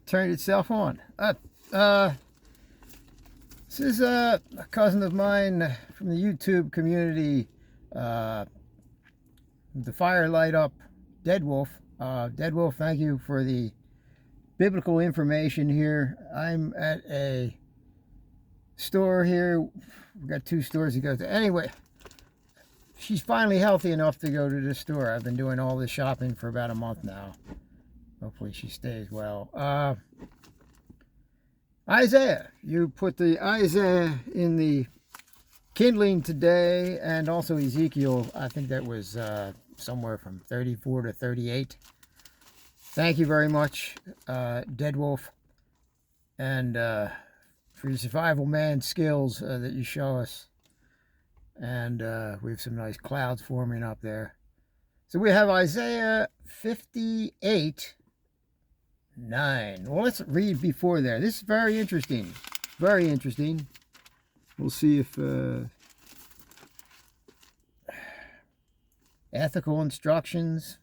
Turned itself on. This is a cousin of mine from the YouTube community. Uh, the Fire Light Up Dead Wolf. Dead Wolf, thank you for the biblical information here. I'm at a store here. We've got 2 stores to go to. Anyway, she's finally healthy enough to go to the store. I've been doing all this shopping for about a month now. Hopefully she stays well. Isaiah. You put the Isaiah in the kindling today, and also Ezekiel. I think that was somewhere from 34 to 38. Thank you very much, Dead Wolf, and for your survival man skills that you show us. And we have some nice clouds forming up there. So we have Isaiah 58. 9. Well, let's read before there. This is very interesting. Very interesting. We'll see if ethical instructions,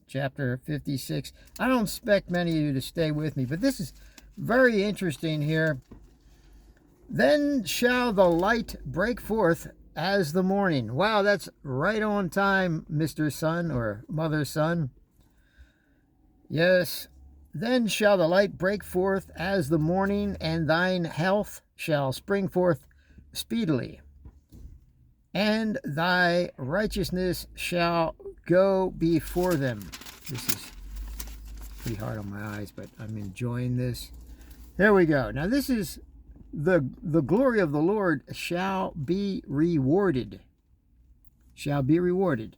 chapter 56. I don't expect many of you to stay with me, but this is very interesting here. Then shall the light break forth as the morning. Wow, that's right on time, Mr. Sun or Mother Sun. Yes. Then shall the light break forth as the morning, and thine health shall spring forth speedily. And thy righteousness shall go before them. This is pretty hard on my eyes, but I'm enjoying this. There we go. Now this is the glory of the Lord shall be rewarded. Shall be rewarded.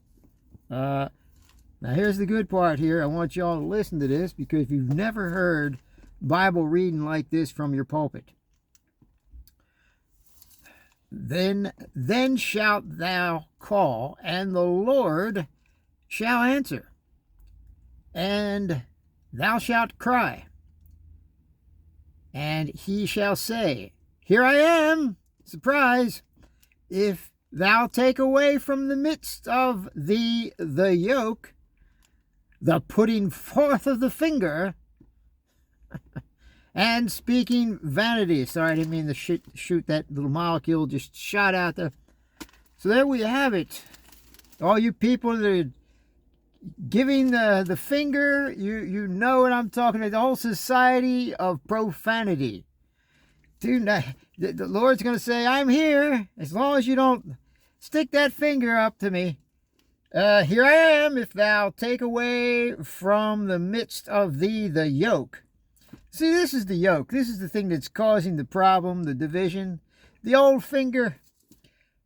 Now here's the good part here. I want y'all to listen to this, because if you've never heard Bible reading like this from your pulpit. Then shalt thou call, and the Lord shall answer. And thou shalt cry, and he shall say, Here I am. Surprise. If thou take away from the midst of thee the yoke, the putting forth of the finger, and speaking vanity. Sorry, I didn't mean to shoot that little molecule, just shot out there. So there we have it. All you people that are giving the finger, you know what I'm talking about. The whole society of profanity. Dude, the Lord's going to say, I'm here, as long as you don't stick that finger up to me. Here I am, if thou take away from the midst of thee the yoke. See, this is the yoke. This is the thing that's causing the problem, the division. The old finger,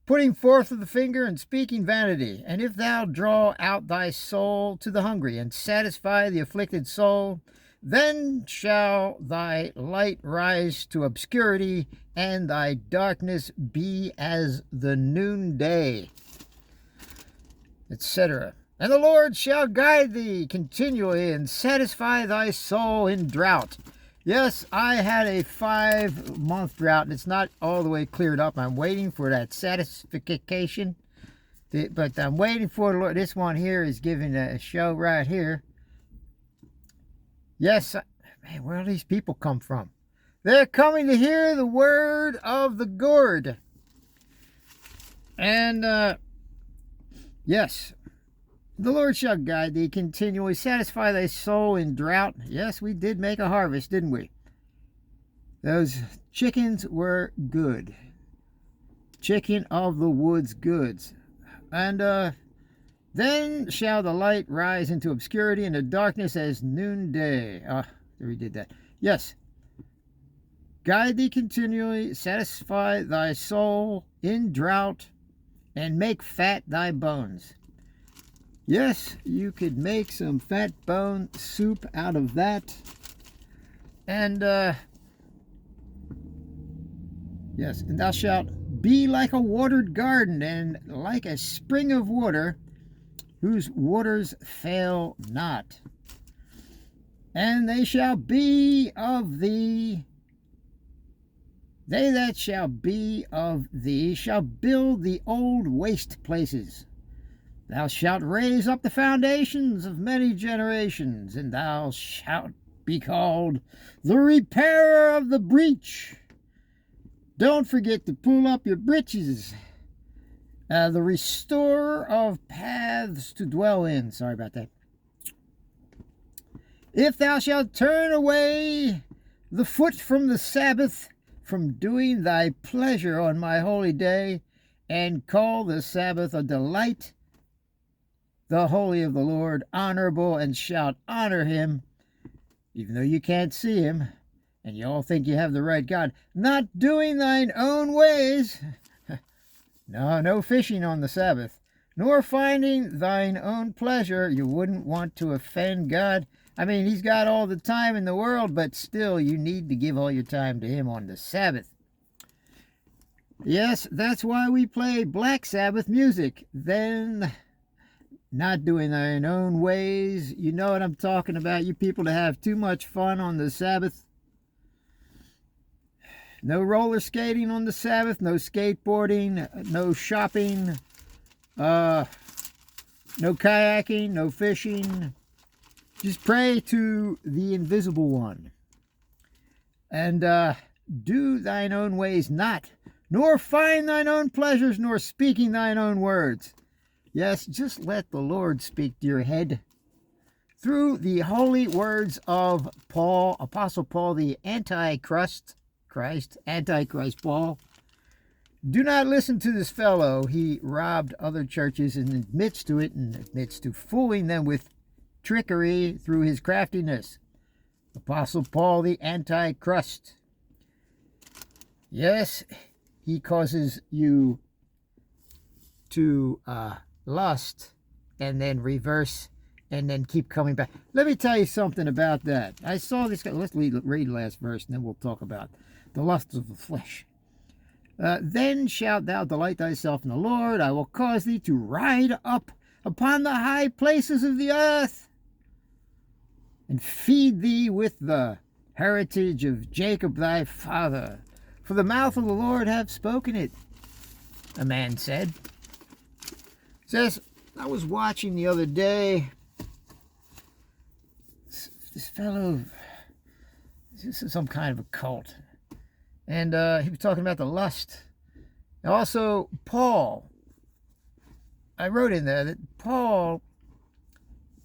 putting forth of the finger and speaking vanity. And if thou draw out thy soul to the hungry and satisfy the afflicted soul, then shall thy light rise to obscurity, and thy darkness be as the noonday, etc. And the Lord shall guide thee continually and satisfy thy soul in drought. Yes, I had a 5-month drought, and it's not all the way cleared up. I'm waiting for that satisfaction. But I'm waiting for the Lord. This one here is giving a show right here. Yes, man, where do these people come from? They're coming to hear the word of the Lord. And, yes, the Lord shall guide thee continually, satisfy thy soul in drought. Yes, we did make a harvest, didn't we? Those chickens were good. Chicken of the woods goods. And then shall the light rise into obscurity, and the darkness as noonday. We did that. Yes. Guide thee continually, satisfy thy soul in drought, and make fat thy bones. Yes, you could make some fat bone soup out of that. And, yes, and thou shalt be like a watered garden, and like a spring of water, whose waters fail not. And they shall be of thee, they that shall be of thee shall build the old waste places. Thou shalt raise up the foundations of many generations, and thou shalt be called the repairer of the breach. Don't forget to pull up your breeches. The restorer of paths to dwell in. Sorry about that. If thou shalt turn away the foot from the Sabbath, from doing thy pleasure on my holy day, and call the Sabbath a delight, the holy of the Lord honorable, and shalt honor him, even though you can't see him, and you all think you have the right God, not doing thine own ways. No fishing on the Sabbath, nor finding thine own pleasure. You wouldn't want to offend God. I mean, he's got all the time in the world, but still you need to give all your time to him on the Sabbath. Yes, that's why we play Black Sabbath music. Then, not doing thine own ways. You know what I'm talking about, you people that have too much fun on the Sabbath. No roller skating on the Sabbath, no skateboarding, no shopping, no kayaking, no fishing. Just pray to the invisible one. And do thine own ways not, nor find thine own pleasures, nor speaking thine own words. Yes, just let the Lord speak to your head through the holy words of Paul, Apostle Paul, the Antichrist Paul. Do not listen to this fellow. He robbed other churches and admits to it, and admits to fooling them with trickery through his craftiness. Apostle Paul, the Antichrist. Yes, he causes you to lust and then reverse and then keep coming back. Let me tell you something about that. I saw this guy. Let's read the last verse and then we'll talk about the lust of the flesh. Then shalt thou delight thyself in the Lord. I will cause thee to ride up upon the high places of the earth, and feed thee with the heritage of Jacob thy father. For the mouth of the Lord hath spoken it, a man said. Says, I was watching the other day, this fellow, this is some kind of a cult. And he was talking about the lust. And also, Paul, I wrote in there that Paul,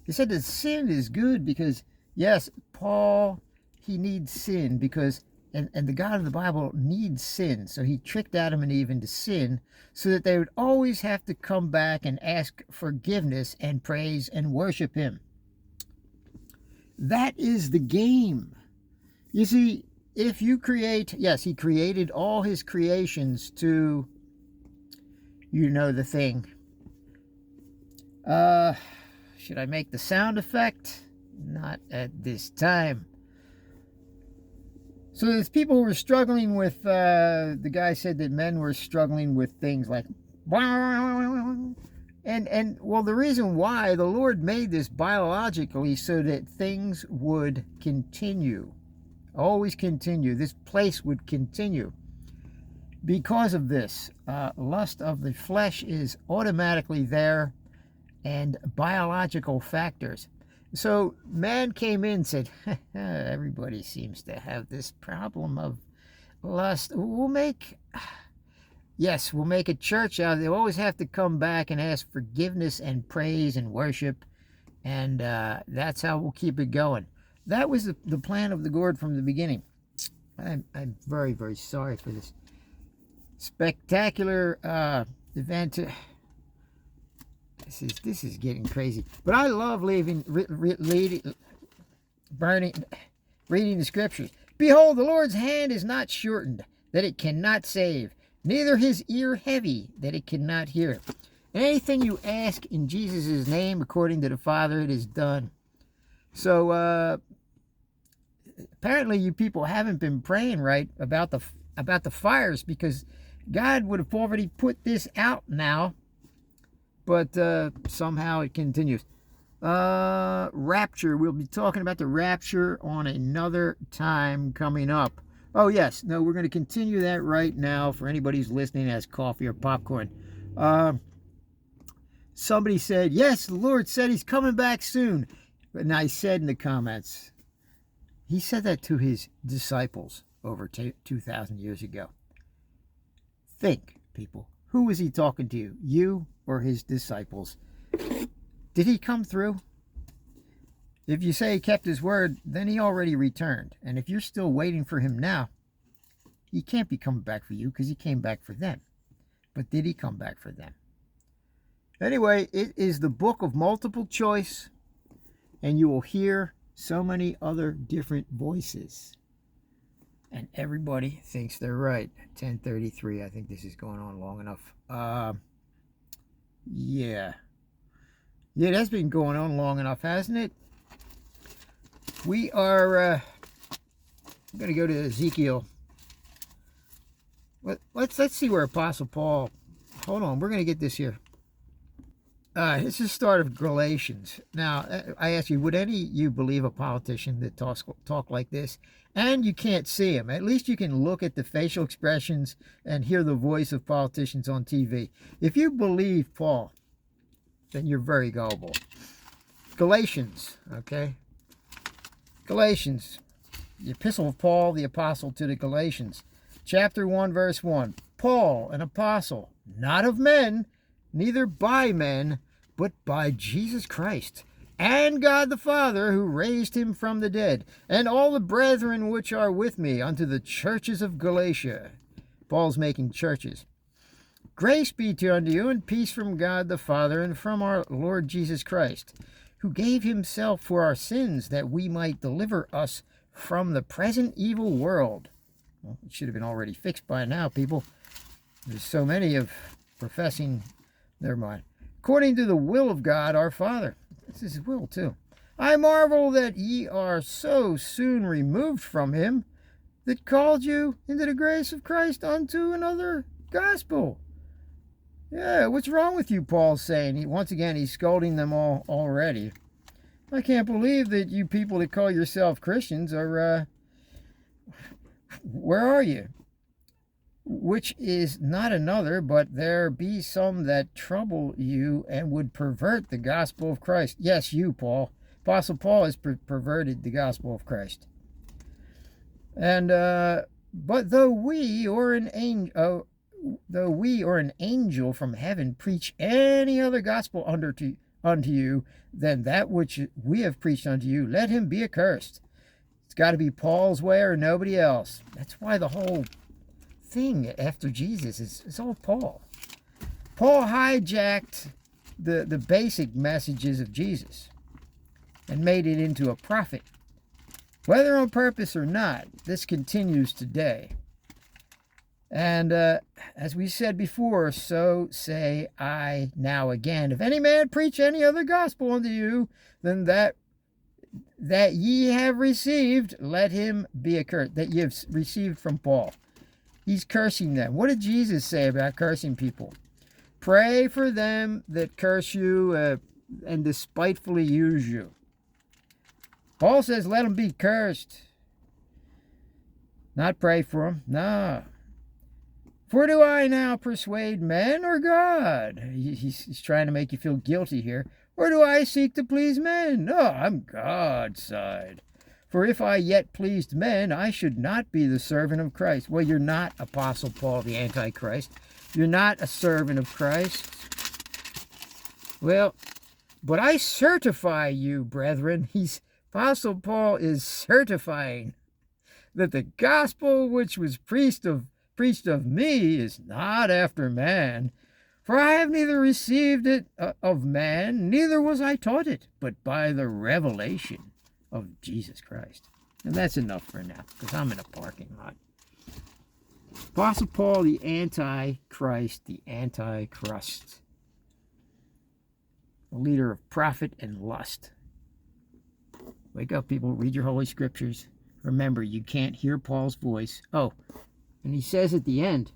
he said that sin is good because, yes, Paul, he needs sin because, and the God of the Bible needs sin. So he tricked Adam and Eve into sin so that they would always have to come back and ask forgiveness and praise and worship him. That is the game. You see, if you create, yes, he created all his creations to, you know the thing. Should I make the sound effect? Not at this time. So there's people who were struggling with, the guy said that men were struggling with things like, and well, the reason why the Lord made this biologically so that things would continue. Always continue. This place would continue. Because of this, lust of the flesh is automatically there, and biological factors. So man came in and said, everybody seems to have this problem of lust. We'll make a church out of it. They always have to come back and ask forgiveness and praise and worship, and that's how we'll keep it going. That was the plan of the Lord from the beginning. I'm very, very sorry for this spectacular event. This is getting crazy. But I love reading the scriptures. Behold, the Lord's hand is not shortened, that it cannot save, neither his ear heavy, that it cannot hear. And anything you ask in Jesus' name, according to the Father, it is done. So apparently you people haven't been praying right about the fires, because God would have already put this out now, but somehow it continues. Rapture. We'll be talking about the rapture on another time coming up. Oh yes, no, we're going to continue that right now for anybody who's listening as coffee or popcorn. Somebody said, yes, the Lord said he's coming back soon. And I said in the comments, He said that to his disciples over 2,000 years ago. Think, people. Who was he talking to? You or his disciples? Did he come through? If you say he kept his word, then he already returned. And if you're still waiting for him now, he can't be coming back for you because he came back for them. But did he come back for them? Anyway, it is the book of multiple choice, and you will hear so many other different voices. And everybody thinks they're right. 10:33, I think this is going on long enough. Yeah, that's been going on long enough, hasn't it? We are going to go to Ezekiel. Let's see where Apostle Paul... Hold on, we're going to get this here. This is the start of Galatians. Now, I ask you, would any of you believe a politician that talk like this? And you can't see him. At least you can look at the facial expressions and hear the voice of politicians on TV. If you believe Paul, then you're very gullible. Galatians, okay? Galatians, the epistle of Paul, the apostle to the Galatians. Chapter 1, verse 1. Paul, an apostle, not of men, neither by men, but by Jesus Christ, and God the Father, who raised him from the dead, and all the brethren which are with me, unto the churches of Galatia. Paul's making churches. Grace be unto you, and peace from God the Father, and from our Lord Jesus Christ, who gave himself for our sins, that we might deliver us from the present evil world. Well, it should have been already fixed by now, people. There's so many of professing... Never mind. According to the will of God our Father. This is his will, too. I marvel that ye are so soon removed from him that called you into the grace of Christ unto another gospel. Yeah, what's wrong with you, Paul's saying. Once again, he's scolding them all already. I can't believe that you people that call yourself Christians are... where are you? Which is not another, but there be some that trouble you and would pervert the gospel of Christ. Yes, you, Paul. Apostle Paul has perverted the gospel of Christ. And but though we or an angel from heaven preach any other gospel unto you than that which we have preached unto you, let him be accursed. It's got to be Paul's way or nobody else. That's why the whole thing after Jesus is all Paul. Paul hijacked the basic messages of Jesus and made it into a prophet. Whether on purpose or not, this continues today. And as we said before, so say I now again, if any man preach any other gospel unto you than that ye have received, let him be accursed. That ye have received from Paul. He's cursing them. What did Jesus say about cursing people? Pray for them that curse you and despitefully use you. Paul says, let them be cursed. Not pray for them. No. For do I now persuade men or God? He's trying to make you feel guilty here. Or do I seek to please men? No, I'm God's side. For if I yet pleased men, I should not be the servant of Christ. Well, you're not Apostle Paul, the Antichrist. You're not a servant of Christ. Well, but I certify you, brethren. Apostle Paul is certifying that the gospel which was preached of me is not after man. For I have neither received it of man, neither was I taught it, but by the revelation of Jesus Christ. And that's enough for now, because I'm in a parking lot. Apostle Paul, the Antichrist, the AntiCrust, the leader of profit and lust. Wake up, people. Read your Holy Scriptures. Remember, you can't hear Paul's voice. Oh, and he says at the end,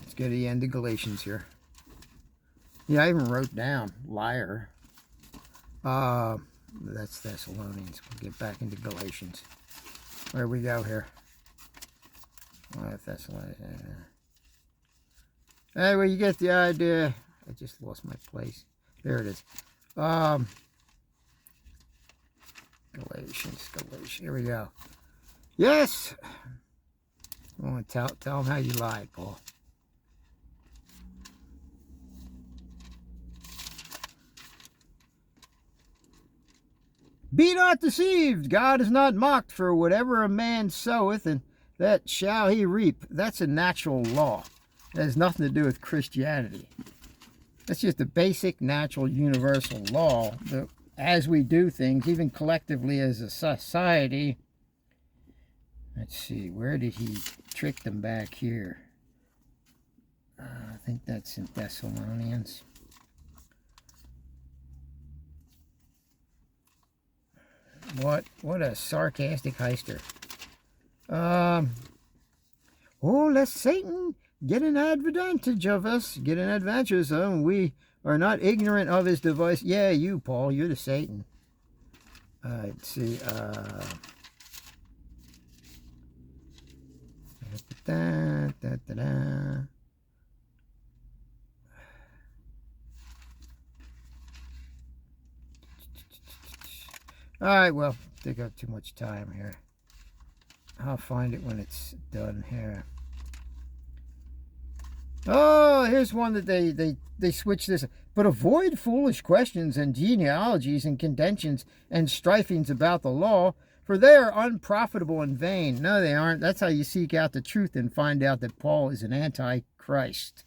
let's go to the end of Galatians here. Yeah, I even wrote down liar. That's Thessalonians. We'll get back into Galatians. Where we go here? Thessalonians. Anyway, you get the idea. I just lost my place. There it is. Galatians. Here we go. Yes. I want to tell them how you lied, Paul. Be not deceived. God is not mocked, for whatever a man soweth, and that shall he reap. That's a natural law. It has nothing to do with Christianity. That's just a basic, natural, universal law that as we do things, even collectively as a society. Let's see, where did he trick them back here? I think that's in Thessalonians. What a sarcastic heister. Oh, lest Satan get an advantage of us, we are not ignorant of his device. Yeah, you, Paul, you're the Satan. Let's see. All right, well, they got too much time here. I'll find it when it's done here. Oh, here's one that they switch this. But avoid foolish questions and genealogies and contentions and strifings about the law, for they are unprofitable and vain. No, they aren't. That's how you seek out the truth and find out that Paul is an Antichrist.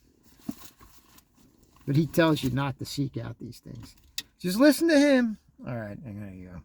But he tells you not to seek out these things. Just listen to him. All right, there you go.